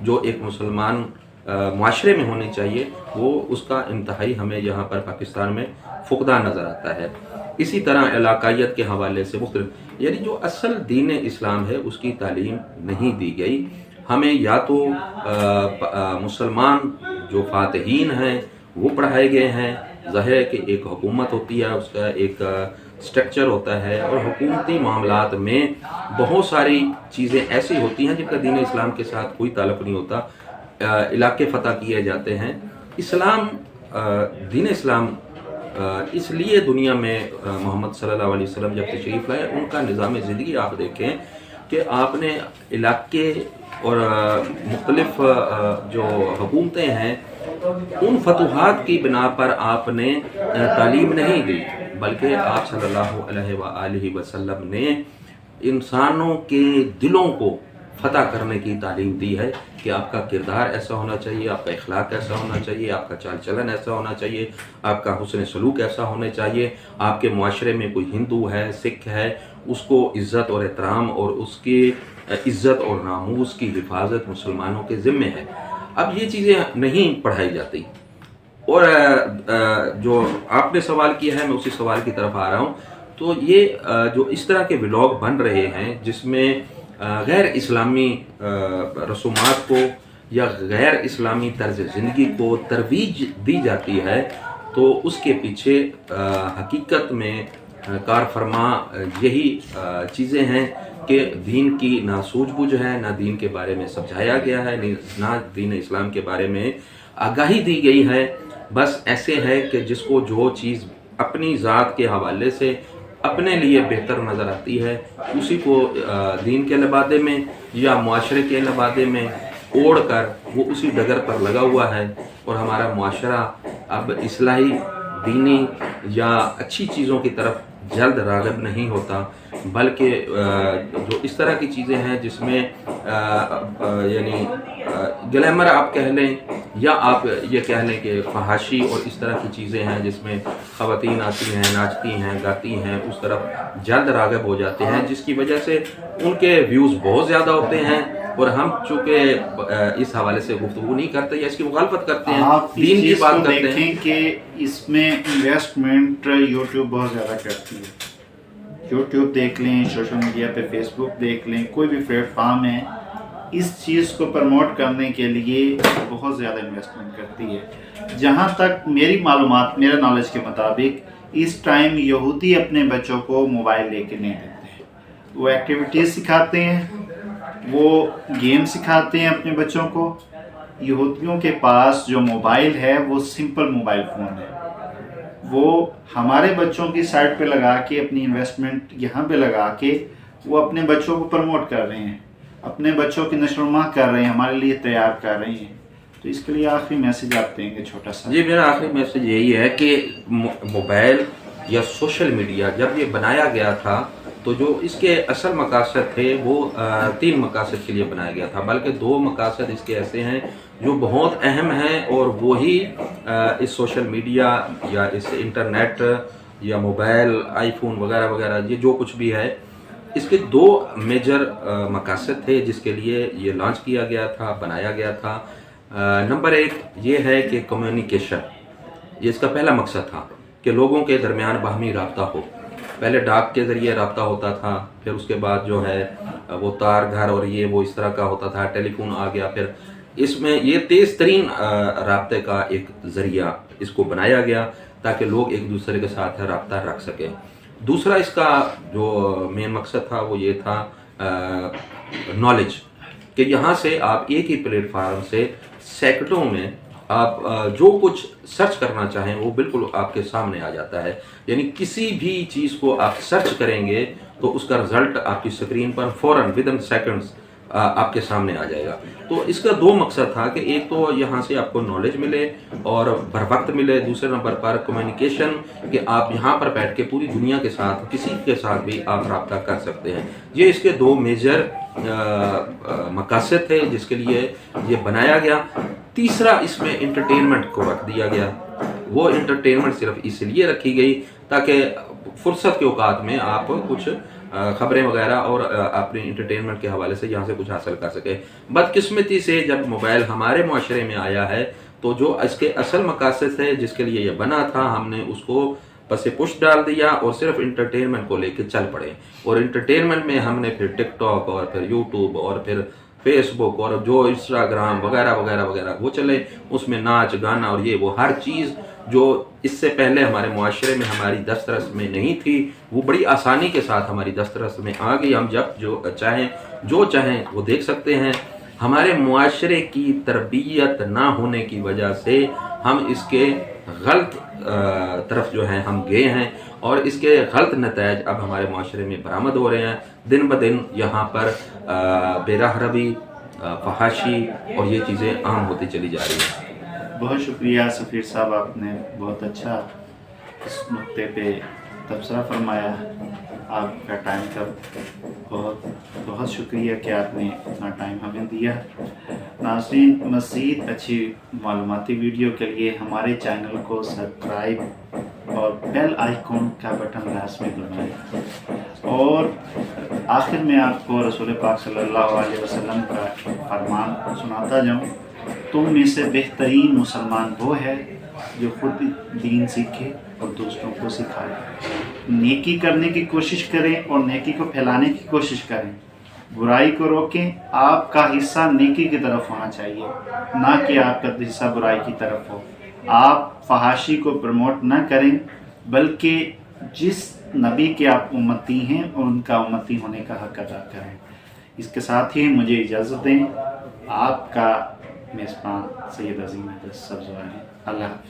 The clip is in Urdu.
جو ایک مسلمان معاشرے میں ہونی چاہیے وہ اس کا انتہائی ہمیں یہاں پر پاکستان میں فقدان نظر آتا ہے۔ اسی طرح علاقائیت کے حوالے سے مختلف، یعنی جو اصل دین اسلام ہے اس کی تعلیم نہیں دی گئی۔ ہمیں یا تو مسلمان جو فاتحین ہیں وہ پڑھائے گئے ہیں، ظاہر ہے کہ ایک حکومت ہوتی ہے، اس کا ایک سٹرکچر ہوتا ہے، اور حکومتی معاملات میں بہت ساری چیزیں ایسی ہوتی ہیں جن کا دین اسلام کے ساتھ کوئی تعلق نہیں ہوتا، علاقے فتح کیے جاتے ہیں۔ اسلام، دین اسلام اس لیے دنیا میں محمد صلی اللہ علیہ وسلم جب تشریف لائے، ان کا نظام زندگی آپ دیکھیں کہ آپ نے علاقے اور مختلف جو حکومتیں ہیں ان فتوحات کی بنا پر آپ نے تعلیم نہیں دی، بلکہ آپ صلی اللہ علیہ وآلہ وسلم نے انسانوں کے دلوں کو فتح کرنے کی تعلیم دی ہے کہ آپ کا کردار ایسا ہونا چاہیے، آپ کا اخلاق ایسا ہونا چاہیے، آپ کا چال چلن ایسا ہونا چاہیے، آپ کا حسن سلوک ایسا ہونا چاہیے، آپ کے معاشرے میں کوئی ہندو ہے، سکھ ہے، اس کو عزت اور احترام اور اس کی عزت اور ناموس کی حفاظت مسلمانوں کے ذمے ہے۔ اب یہ چیزیں نہیں پڑھائی جاتی، اور جو آپ نے سوال کیا ہے میں اسی سوال کی طرف آ رہا ہوں۔ تو یہ جو اس طرح کے ولاگ بن رہے ہیں جس میں غیر اسلامی رسومات کو یا غیر اسلامی طرز زندگی کو ترویج دی جاتی ہے، تو اس کے پیچھے حقیقت میں کار فرما یہی چیزیں ہیں کہ دین کی نہ سوجھ بوجھ ہے، نہ دین کے بارے میں سمجھایا گیا ہے، نہ دین اسلام کے بارے میں آگاہی دی گئی ہے۔ بس ایسے ہے کہ جس کو جو چیز اپنی ذات کے حوالے سے اپنے لیے بہتر نظر آتی ہے اسی کو دین کے لبادے میں یا معاشرے کے لبادے میں اوڑھ کر وہ اسی ڈگر پر لگا ہوا ہے، اور ہمارا معاشرہ اب اصلاحی، دینی یا اچھی چیزوں کی طرف جلد راغب نہیں ہوتا، بلکہ جو اس طرح کی چیزیں ہیں جس میں یعنی گلیمر آپ کہہ لیں یا آپ یہ کہہ لیں کہ فحاشی اور اس طرح کی چیزیں ہیں جس میں خواتین آتی ہیں، ناچتی ہیں، گاتی ہیں، اس طرف جلد راغب ہو جاتے ہیں، جس کی وجہ سے ان کے ویوز بہت زیادہ ہوتے ہیں، اور ہم چونکہ اس حوالے سے گفتگو نہیں کرتے یا اس کی مخالفت کرتے ہیں، دین کی بات کرتے ہیں۔ دیکھیں کہ اس میں انویسٹمنٹ یوٹیوب بہت زیادہ کرتی ہے۔ یوٹیوب دیکھ لیں، سوشل میڈیا پہ فیس بک دیکھ لیں، کوئی بھی پلیٹ فارم ہے، اس چیز کو پروموٹ کرنے کے لیے بہت زیادہ انویسٹمنٹ کرتی ہے۔ جہاں تک میری معلومات، میرا نالج کے مطابق اس ٹائم یہودی اپنے بچوں کو موبائل لے کے نہیں دیتے ہیں، وہ ایکٹیویٹیز سکھاتے ہیں، وہ گیم سکھاتے ہیں اپنے بچوں کو۔ یہودیوں کے پاس جو موبائل ہے وہ سمپل موبائل فون ہے، وہ ہمارے بچوں کی سائٹ پہ لگا کے اپنی انویسٹمنٹ یہاں پہ لگا کے وہ اپنے بچوں کو پروموٹ کر رہے ہیں، اپنے بچوں کی نشو و نما کر رہے ہیں، ہمارے لیے تیار کر رہے ہیں۔ تو اس کے لیے آخری میسیج آپ دیں گے چھوٹا سا؟ جی، میرا آخری میسیج یہی ہے کہ موبائل یا سوشل میڈیا جب یہ بنایا گیا تھا تو جو اس کے اصل مقاصد تھے وہ 3 مقاصد کے لیے بنایا گیا تھا، بلکہ 2 مقاصد اس کے ایسے ہیں جو بہت اہم ہیں، اور وہی اس سوشل میڈیا یا اس انٹرنیٹ یا موبائل، آئی فون وغیرہ وغیرہ، یہ جو کچھ بھی ہے، اس کے 2 میجر مقاصد تھے جس کے لیے یہ لانچ کیا گیا تھا، بنایا گیا تھا۔ نمبر 1 یہ ہے کہ کمیونیکیشن، یہ اس کا پہلا مقصد تھا کہ لوگوں کے درمیان باہمی رابطہ ہو۔ پہلے ڈاک کے ذریعے رابطہ ہوتا تھا، پھر اس کے بعد جو ہے وہ تار گھر اور یہ وہ اس طرح کا ہوتا تھا، ٹیلی فون آ گیا، پھر اس میں یہ تیز ترین رابطے کا ایک ذریعہ اس کو بنایا گیا تاکہ لوگ ایک دوسرے کے ساتھ رابطہ رکھ سکیں۔ دوسرا اس کا جو مین مقصد تھا وہ یہ تھا نالج، کہ یہاں سے آپ ایک ہی پلیٹ فارم سے سیکنڈوں میں آپ جو کچھ سرچ کرنا چاہیں وہ بالکل آپ کے سامنے آ جاتا ہے، یعنی کسی بھی چیز کو آپ سرچ کریں گے تو اس کا رزلٹ آپ کی سکرین پر فوراً ودن سیکنڈز آپ کے سامنے آ جائے گا۔ تو اس کا 2 مقصد تھا کہ ایک تو یہاں سے آپ کو نالج ملے اور بر وقت ملے، دوسرے نمبر پر کمیونیکیشن، کہ آپ یہاں پر بیٹھ کے پوری دنیا کے ساتھ کسی کے ساتھ بھی آپ رابطہ کر سکتے ہیں۔ یہ اس کے 2 میجر مقاصد تھے جس کے لیے یہ بنایا گیا۔ تیسرا اس میں انٹرٹینمنٹ کو رکھ دیا گیا، وہ انٹرٹینمنٹ صرف اس لیے رکھی گئی تاکہ فرصت کے اوقات میں آپ کچھ خبریں وغیرہ اور اپنی انٹرٹینمنٹ کے حوالے سے یہاں سے کچھ حاصل کر سکے۔ بدقسمتی سے جب موبائل ہمارے معاشرے میں آیا ہے تو جو اس کے اصل مقاصد تھے جس کے لیے یہ بنا تھا، ہم نے اس کو پس پش ڈال دیا اور صرف انٹرٹینمنٹ کو لے کے چل پڑے، اور انٹرٹینمنٹ میں ہم نے پھر ٹک ٹاک اور پھر یوٹیوب اور پھر فیس بک اور جو انسٹاگرام وغیرہ وغیرہ وغیرہ وہ چلے، اس میں ناچ گانا اور یہ وہ ہر چیز جو اس سے پہلے ہمارے معاشرے میں ہماری دسترس میں نہیں تھی، وہ بڑی آسانی کے ساتھ ہماری دسترس میں آ گئی۔ ہم جب جو چاہیں وہ دیکھ سکتے ہیں۔ ہمارے معاشرے کی تربیت نہ ہونے کی وجہ سے ہم اس کے غلط طرف جو ہیں ہم گئے ہیں، اور اس کے غلط نتائج اب ہمارے معاشرے میں برآمد ہو رہے ہیں۔ دن بدن یہاں پر بے راہ روی، فحاشی اور یہ چیزیں عام ہوتی چلی جا رہی ہیں۔ بہت شکریہ سفیر صاحب، آپ نے بہت اچھا اس نقطے پہ تبصرہ فرمایا۔ آپ کا ٹائم کا بہت بہت شکریہ کہ آپ نے اتنا ٹائم ہمیں دیا۔ ناظرین، مزید اچھی معلوماتی ویڈیو کے لیے ہمارے چینل کو سبسکرائب اور بیل آئیکن کا بٹن لازمی دبائیں۔ اور آخر میں آپ کو رسول پاک صلی اللہ علیہ وسلم کا فرمان سناتا جاؤں، تم میں سے بہترین مسلمان وہ ہے جو خود دین سیکھے اور دوسروں کو سکھائے۔ نیکی کرنے کی کوشش کریں اور نیکی کو پھیلانے کی کوشش کریں، برائی کو روکیں۔ آپ کا حصہ نیکی کی طرف ہونا چاہیے، نہ کہ آپ کا حصہ برائی کی طرف ہو۔ آپ فحاشی کو پروموٹ نہ کریں، بلکہ جس نبی کے آپ امتی ہیں اور ان کا امتی ہونے کا حق ادا کریں۔ اس کے ساتھ ہی مجھے اجازت دیں، آپ کا میزبان سید عظیم سبزواری۔ اللہ حافظ۔